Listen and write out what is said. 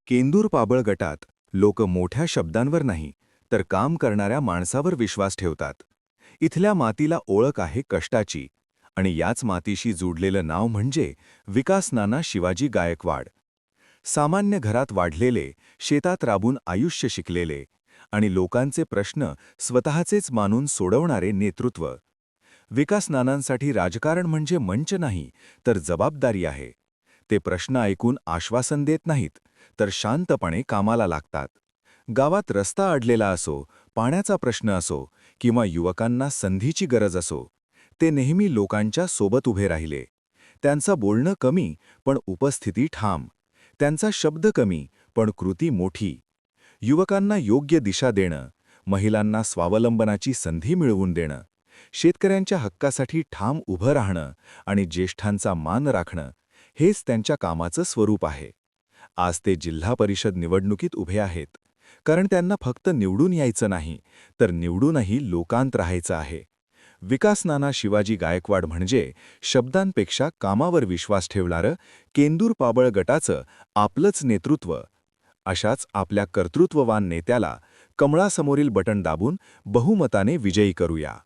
केंदूर पाबळ गटात लोक मोठ्या शब्दांवर नाही तर काम करणाऱ्या माणसावर विश्वास ठेवतात. इथल्या मातीला ओळख आहे कष्टाची आणि याच मातीशी जोडलेलं नाव म्हणजे विकास नाना शिवाजी गायकवाड. सामान्य घरात वाढलेले, शेतात राबून आयुष्य शिकलेले आणि लोकांचे प्रश्न स्वतःचेच मानून सोडवणारे नेतृत्व. विकास नानांसाठी राजकारण म्हणजे मंच नाही तर जबाबदारी आहे. ते प्रश्न ऐकून आश्वासन देत नाहीत तर शांतपणे कामाला लागतात. गावात रस्ता अडलेला असो, पाण्याचा प्रश्न असो किंवा युवकांना संधीची गरज असो, ते नेहमी लोकांच्या सोबत उभे राहिले. त्यांचं बोलणं कमी पण उपस्थिती ठाम. त्यांचा शब्द कमी पण कृती मोठी. युवकांना योग्य दिशा देणं, महिलांना स्वावलंबनाची संधी मिळवून देणं, शेतकऱ्यांच्या हक्कासाठी ठाम उभं राहणं आणि ज्येष्ठांचा मान राखणं, हेच त्यांच्या कामाचं स्वरूप आहे. आज ते जिल्हा परिषद निवडणुकीत उभे आहेत, कारण त्यांना फक्त निवडून यायचं नाही, तर निवडूनही लोकांत राहायचं आहे. विकास नाना शिवाजी गायकवाड म्हणजे शब्दांपेक्षा कामावर विश्वास ठेवणारं केंदूर पाबळ गटाचं आपलंच नेतृत्व. अशाच आपल्या कर्तृत्ववान नेत्याला कमळासमोरील बटण दाबून बहुमताने विजयी करूया.